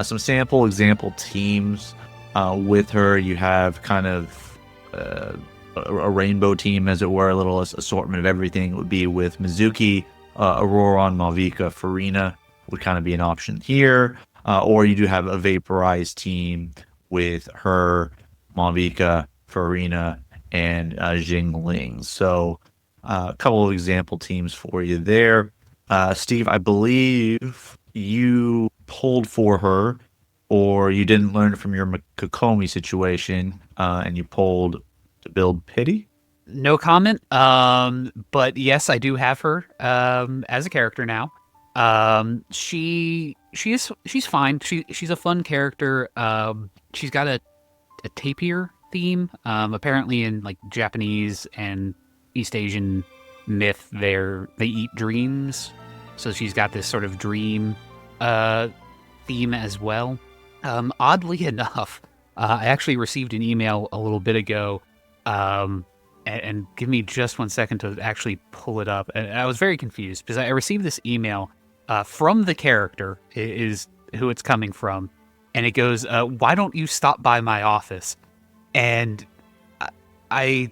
Speaker 2: Some sample example teams with her. You have kind of a rainbow team, as it were, a little assortment of everything. It would be with Mizuki, Auroron, Malvika, Farina would kind of be an option here. Or you do have a vaporized team with her, Malvika, Farina, and Jingling. So a couple of example teams for you there. Steve, I believe you pulled for her, or you didn't learn from your Kokomi situation, and you pulled to build Pity?
Speaker 1: No comment. But yes, I do have her as a character now. She's fine. She's a fun character. She's got a tapir theme. Apparently in like Japanese and East Asian myth, they eat dreams. So she's got this sort of dream theme as well. Oddly enough, I actually received an email a little bit ago, and give me just 1 second to actually pull it up. And I was very confused because I received this email from the character, is who it's coming from, and it goes, "Why don't you stop by my office?" And I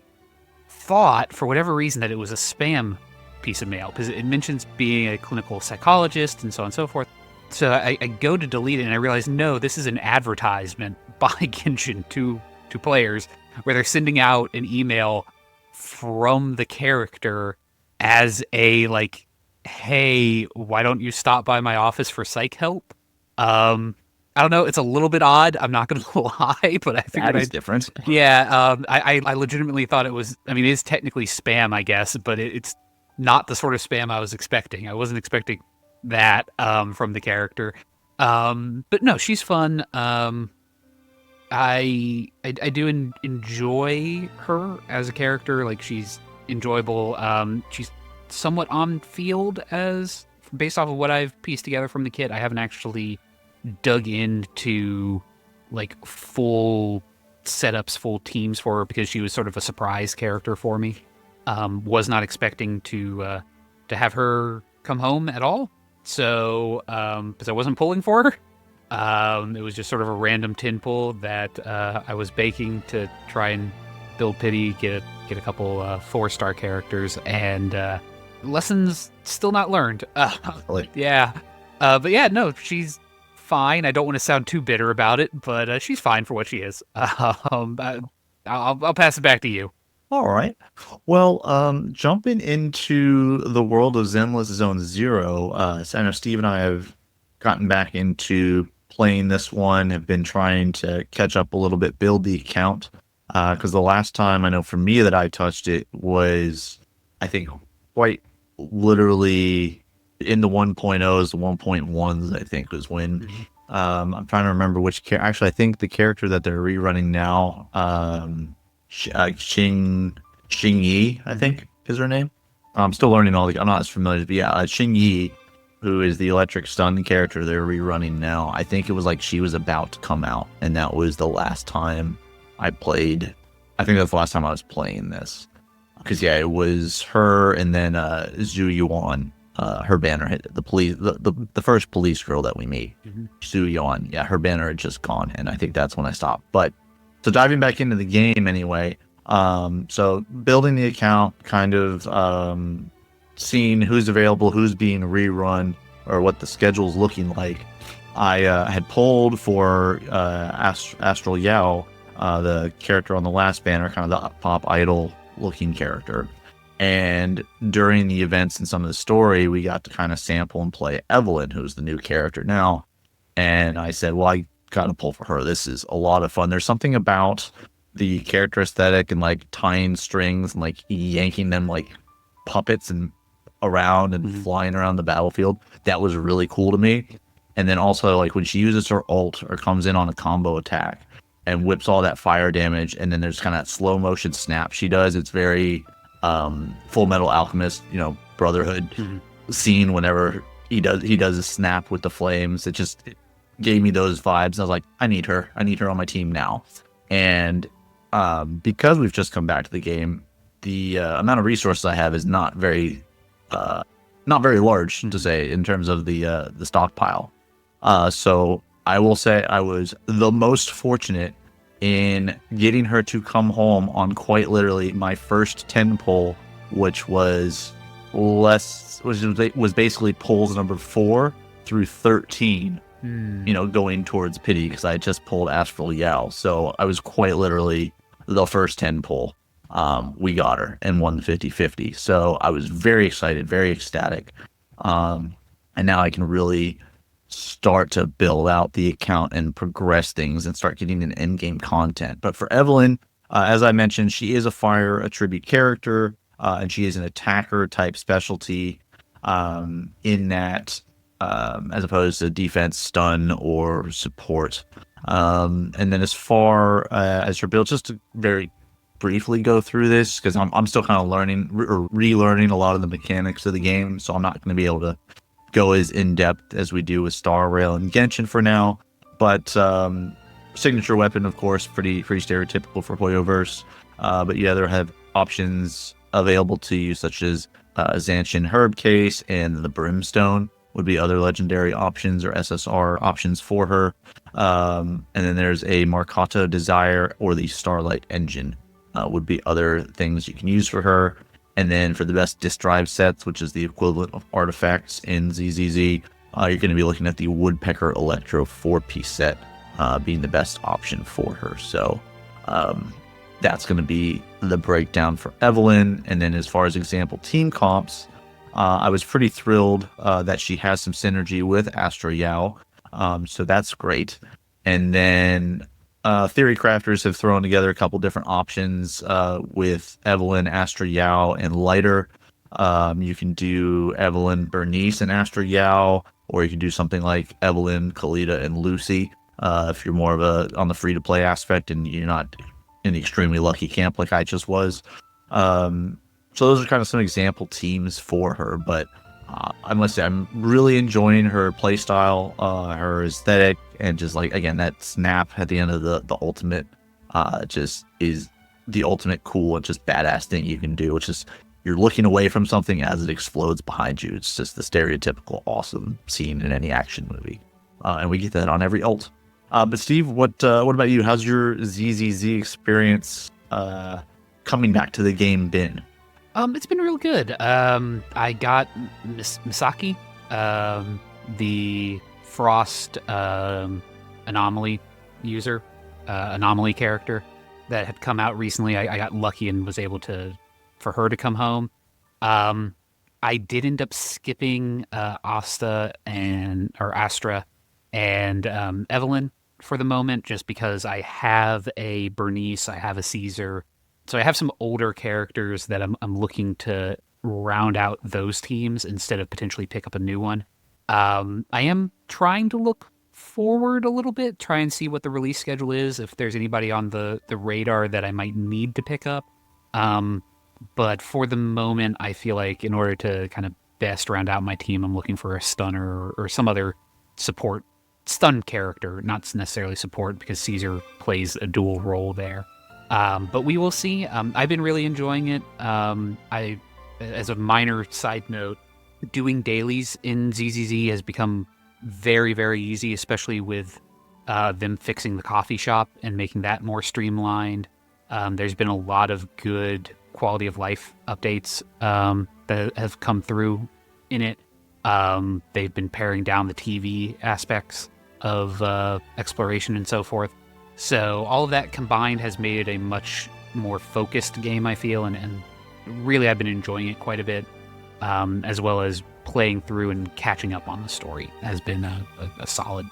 Speaker 1: thought, for whatever reason, that it was a spam piece of mail because it mentions being a clinical psychologist and so on and so forth. So I go to delete it, and I realize, no, this is an advertisement by Genshin to players where they're sending out an email from the character as a, like, hey, why don't you stop by my office for psych help? I don't know. It's a little bit odd. I'm not going to lie, but I figured
Speaker 2: that is different.
Speaker 1: Yeah. I legitimately thought it was, it is technically spam, I guess, but it's not the sort of spam I was expecting. I wasn't expecting that from the character. But no, she's fun. I do enjoy her as a character. Like she's enjoyable. She's somewhat on field as based off of what I've pieced together from the kit. I haven't actually dug into like full setups, full teams for her because she was sort of a surprise character for me. Was not expecting to have her come home at all. So because I wasn't pulling for her. It was just sort of a random tin pull that I was baking to try and build pity, get a couple 4-star characters, and lessons still not learned. Yeah, but yeah, no, she's fine. I don't want to sound too bitter about it, but she's fine for what she is. I'll pass it back to you.
Speaker 2: All right. Well, jumping into the world of Zenless Zone Zero, so I know Steve and I have gotten back into playing this one, have been trying to catch up a little bit, build the account. Because the last time I know for me that I touched it was, I think, quite literally in the 1.0s, the 1.1s, I think was when. I'm trying to remember which character. Actually, I think the character that they're rerunning now, Xing Yi, I think is her name. I'm still learning all the. I'm not as familiar, but yeah, Xing Yi, who is the electric stun character they're rerunning now. I think it was like she was about to come out, and that was the last time I played. I think that's the last time I was playing this, because yeah, it was her and then Zhu Yuan. Her banner hit the police, the first police girl that we meet, Zhu Yuan. Yeah, her banner had just gone, and I think that's when I stopped. But so diving back into the game anyway. So building the account, kind of seeing who's available, who's being rerun, or what the schedule's looking like. I had pulled for Astral Yao, the character on the last banner, kind of the pop idol looking character. And during the events and some of the story, we got to kind of sample and play Evelyn, who's the new character now. And I said, well, I got to pull for her. This is a lot of fun. There's something about the character aesthetic and like tying strings and like yanking them like puppets and around and flying around the battlefield. That was really cool to me. And then also like when she uses her ult or comes in on a combo attack and whips all that fire damage, and then there's kind of that slow motion snap she does. It's very Full Metal Alchemist, Brotherhood scene whenever he does a snap with the flames. It gave me those vibes. I was like, I need her on my team now. And because we've just come back to the game, the amount of resources I have is not very large to say in terms of the stockpile. So I will say I was the most fortunate in getting her to come home on quite literally my first 10 pull, which was basically pulls number 4 through 13. Going towards pity, because I had just pulled Astral Yao. So I was quite literally the first 10 pull. We got her and won 50-50. So I was very excited, very ecstatic. And now I can really start to build out the account and progress things and start getting an end-game content. But for Evelyn, as I mentioned, she is a fire attribute character, and she is an attacker type specialty in that as opposed to defense, stun, or support. And then as far as her build, just to very briefly go through this, because I'm still kind of learning or relearning a lot of the mechanics of the game, so I'm not going to be able to go as in-depth as we do with Star Rail and Genshin for now. But signature weapon, of course, pretty stereotypical for Hoyoverse. But you either have options available to you, such as Zanshin Herb Case and the Brimstone would be other legendary options or SSR options for her. And then there's a Markata Desire or the Starlight Engine would be other things you can use for her. And then for the best disk drive sets, which is the equivalent of artifacts in ZZZ, you're going to be looking at the Woodpecker Electro 4-piece set being the best option for her. So that's going to be the breakdown for Evelyn. And then as far as example team comps, I was pretty thrilled that she has some synergy with Astro Yao. So that's great. And then Theory Crafters have thrown together a couple different options with Evelyn, Astro Yao, and Lighter. You can do Evelyn, Bernice, and Astra Yao, or you can do something like Evelyn, Kalita, and Lucy. If you're more of on the free to play aspect and you're not in the extremely lucky camp like I just was. So those are kind of some example teams for her, but I must say I'm really enjoying her playstyle, her aesthetic, and just like again that snap at the end of the ultimate, just is the ultimate cool and just badass thing you can do, which is you're looking away from something as it explodes behind you. It's just the stereotypical awesome scene in any action movie, and we get that on every ult. But Steve, what about you? How's your ZZZ experience coming back to the game been?
Speaker 1: It's been real good. I got Misaki, the Frost anomaly user, anomaly character that had come out recently. I got lucky and was able for her to come home. I did end up skipping Astra and Evelyn for the moment, just because I have a Bernice, I have a Caesar. So I have some older characters that I'm looking to round out those teams instead of potentially pick up a new one. I am trying to look forward a little bit, try and see what the release schedule is, if there's anybody on the radar that I might need to pick up. But for the moment, I feel like in order to kind of best round out my team, I'm looking for a stunner or some other support stun character, not necessarily support because Caesar plays a dual role there. But we will see. I've been really enjoying it. As a minor side note, doing dailies in ZZZ has become very, very easy, especially with them fixing the coffee shop and making that more streamlined. There's been a lot of good quality of life updates that have come through in it. They've been paring down the TV aspects of exploration and so forth. So all of that combined has made it a much more focused game, I feel, and really I've been enjoying it quite a bit, as well as playing through and catching up on the story has been a solid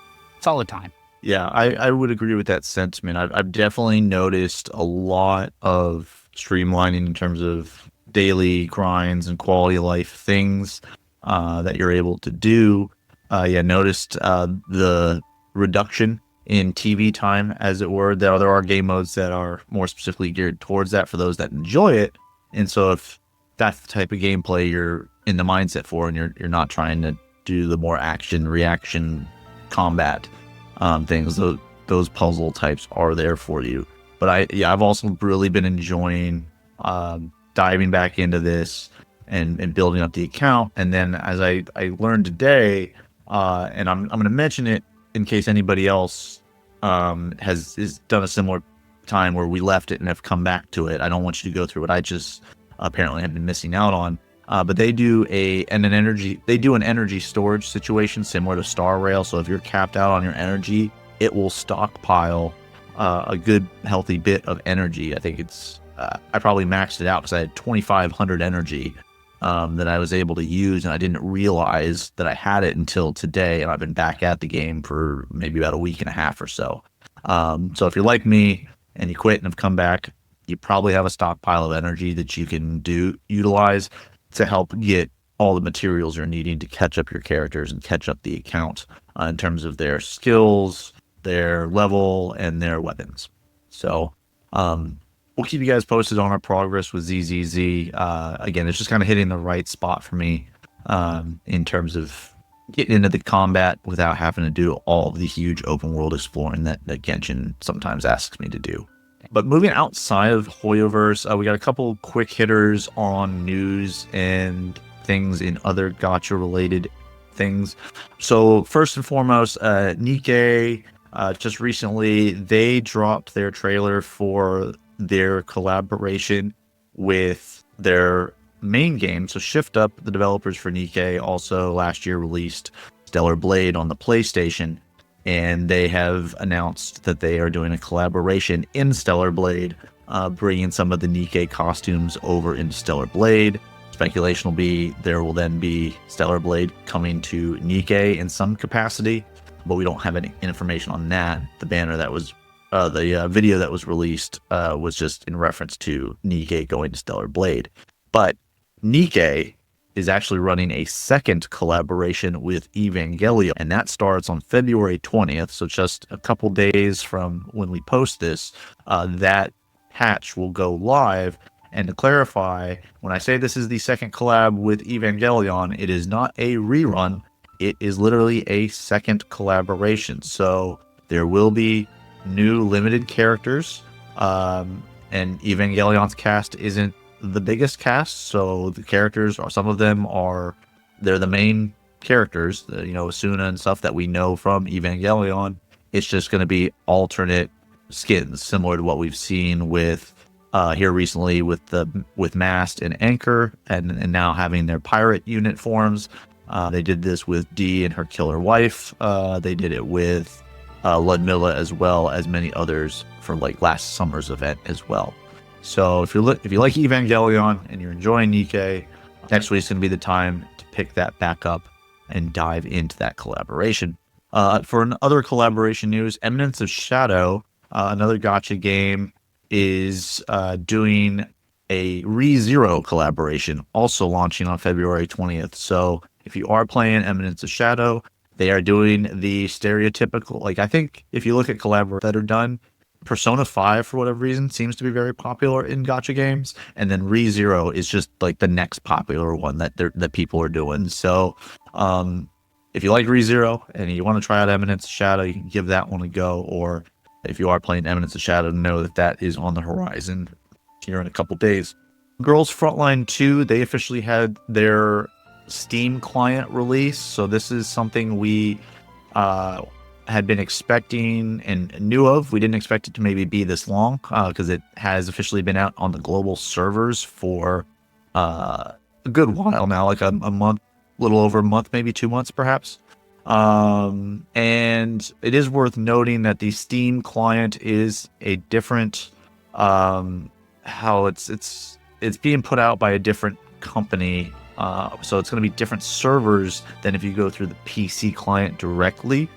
Speaker 1: time.
Speaker 2: Yeah, I would agree with that sentiment. I've definitely noticed a lot of streamlining in terms of daily grinds and quality of life things that you're able to do. Noticed the reduction in TV time, as it were. There are game modes that are more specifically geared towards that for those that enjoy it. And so if that's the type of gameplay you're in the mindset for, and you're not trying to do the more action reaction combat things, those puzzle types are there for you. But I've also really been enjoying diving back into this and building up the account. And then as I learned today, and I'm going to mention it in case anybody else has done a similar time where we left it and have come back to it. I don't want you to go through what I just apparently have been missing out on. But they do an energy storage situation similar to Star Rail. So if you're capped out on your energy, it will stockpile a good healthy bit of energy. I think I probably maxed it out because I had 2,500 energy that I was able to use, and I didn't realize that I had it until today, and I've been back at the game for maybe about a week and a half or so. So if you're like me and you quit and have come back, you probably have a stockpile of energy that you can utilize to help get all the materials you're needing to catch up your characters and catch up the account in terms of their skills, their level, and their weapons. So we'll keep you guys posted on our progress with ZZZ. Again, it's just kind of hitting the right spot for me in terms of getting into the combat without having to do all of the huge open world exploring that Genshin sometimes asks me to do. But moving outside of Hoyoverse, we got a couple quick hitters on news and things in other gacha related things. So first and foremost, Nikkei, just recently, they dropped their trailer for their collaboration with their main game. So Shift Up, the developers for Nikkei, also last year released Stellar Blade on the PlayStation, and they have announced that they are doing a collaboration in Stellar Blade, bringing some of the Nikkei costumes over into Stellar Blade. Speculation will be there will then be Stellar Blade coming to Nikkei in some capacity, but we don't have any information on that. The banner that was the video that was released was just in reference to Nikkei going to Stellar Blade. But Nikkei is actually running a second collaboration with Evangelion, and that starts on February 20th. So just a couple days from when we post this, that patch will go live. And to clarify, when I say this is the second collab with Evangelion, it is not a rerun. It is literally a second collaboration. So there will be new limited characters, and Evangelion's cast isn't the biggest cast, so the characters are, some of them are, they're the main characters, Asuna and stuff that we know from Evangelion. It's just going to be alternate skins, similar to what we've seen with here recently with Mast and Anchor, and now having their pirate unit forms. They did this with Dee and her killer wife. They did it with Ludmilla, as well as many others for like last summer's event as well. So if you like Evangelion and you're enjoying Nikkei, next week's going to be the time to pick that back up and dive into that collaboration. For other collaboration news, Eminence of Shadow, another gacha game, is doing a ReZero collaboration, also launching on February 20th. So if you are playing Eminence of Shadow, they are doing the stereotypical, like, I think if you look at collaborations that are done, Persona 5, for whatever reason, seems to be very popular in gacha games, and then ReZero is just like the next popular one that people are doing. So if you like ReZero and you want to try out Eminence of Shadow, you can give that one a go. Or if you are playing Eminence of Shadow, know that is on the horizon here in a couple days. Girls Frontline 2, they officially had their Steam client release. So this is something we had been expecting and knew of. We didn't expect it to maybe be this long, because it has officially been out on the global servers for a good while now, like a month, little over a month, maybe 2 months perhaps. And it is worth noting that the Steam client is a different, how it's being put out by a different company. So it's going to be different servers than if you go through the PC client directly.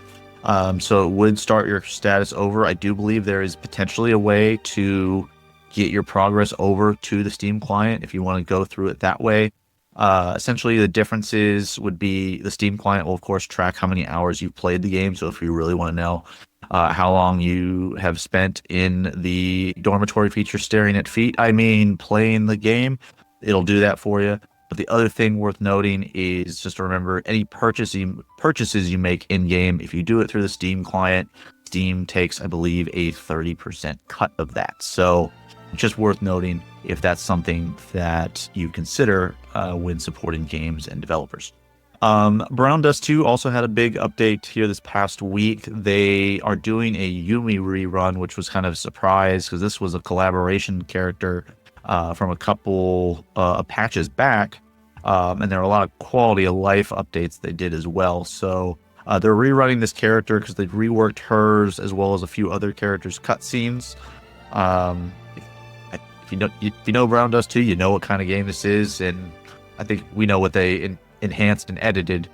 Speaker 2: So it would start your status over. I do believe there is potentially a way to get your progress over to the Steam client if you want to go through it that way. Essentially, the differences would be the Steam client will, of course, track how many hours you've played the game. So if you really want to know how long you have spent in the dormitory feature staring at feet, playing the game, it'll do that for you. But the other thing worth noting is just to remember any purchases you make in-game, if you do it through the Steam client, Steam takes, I believe, a 30% cut of that. So just worth noting if that's something that you consider when supporting games and developers. Brown Dust 2 also had a big update here this past week. They are doing a Yumi rerun, which was kind of a surprise because this was a collaboration character from a couple patches back, and there are a lot of quality of life updates they did as well. So they're rerunning this character because they've reworked hers as well as a few other characters' cutscenes. If you know Brown Dust 2, you know what kind of game this is, and I think we know what they enhanced and edited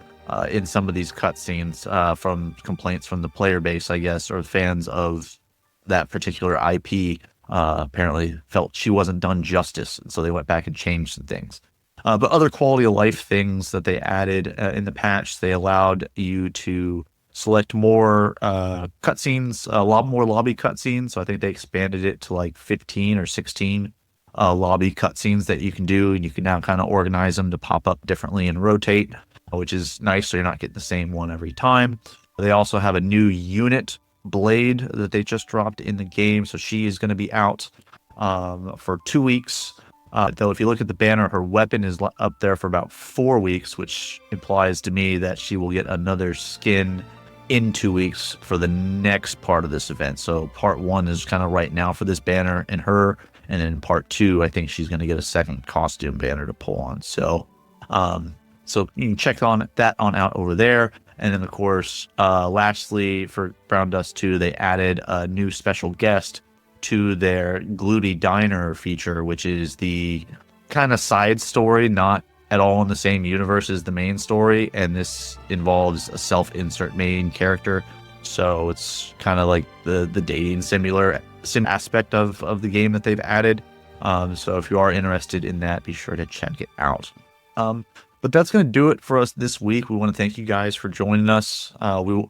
Speaker 2: in some of these cutscenes from complaints from the player base, I guess, or fans of that particular IP. Apparently felt she wasn't done justice, and so they went back and changed some things. But other quality of life things that they added in the patch, they allowed you to select more cutscenes, a lot more lobby cutscenes. So I think they expanded it to like 15 or 16 lobby cutscenes that you can do, and you can now kind of organize them to pop up differently and rotate, which is nice, so you're not getting the same one every time. They also have a new unit, Blade, that they just dropped in the game, so she is going to be out for 2 weeks. Though if you look at the banner, her weapon is up there for about 4 weeks, which implies to me that she will get another skin in 2 weeks for the next part of this event. So part 1 is kind of right now for this banner and her, and then part 2, I think she's going to get a second costume banner to pull on. So so you can check on that out over there. And then, of course, lastly, for Brown Dust 2, they added a new special guest to their Glooty Diner feature, which is the kind of side story, not at all in the same universe as the main story. And this involves a self-insert main character. So it's kind of like the dating sim aspect of the game that they've added. So if you are interested in that, be sure to check it out. But that's going to do it for us this week. We want to thank you guys for joining us. We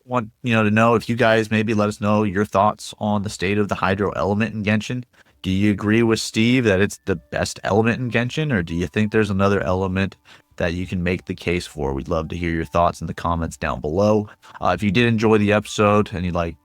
Speaker 2: want to know if you guys maybe let us know your thoughts on the state of the Hydro element in Genshin. Do you agree with Steve that it's the best element in Genshin, or do you think there's another element that you can make the case for? We'd love to hear your thoughts in the comments down below. If you did enjoy the episode and you'd like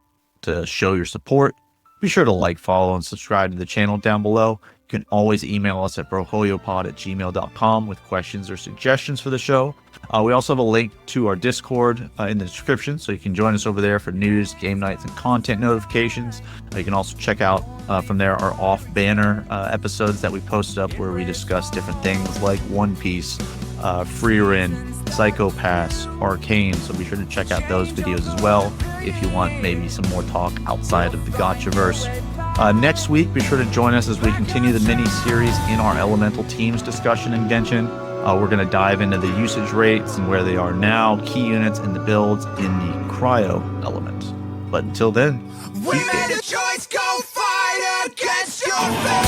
Speaker 2: to show your support, be sure to like, follow, and subscribe to the channel down below. You can always email us at brohoyopod@gmail.com with questions or suggestions for the show. We also have a link to our Discord in the description, so you can join us over there for news, game nights, and content notifications. You can also check out from there our off-banner episodes that we posted up where we discuss different things like One Piece, Freerin, Psycho-Pass, Arcane, so be sure to check out those videos as well if you want maybe some more talk outside of the Gotchaverse. Next week, be sure to join us as we continue the mini-series in our Elemental Teams discussion in Genshin. We're going to dive into the usage rates and where they are now, key units, and the builds in the Cryo element. But until then,
Speaker 3: we made a choice, go fight against your fate.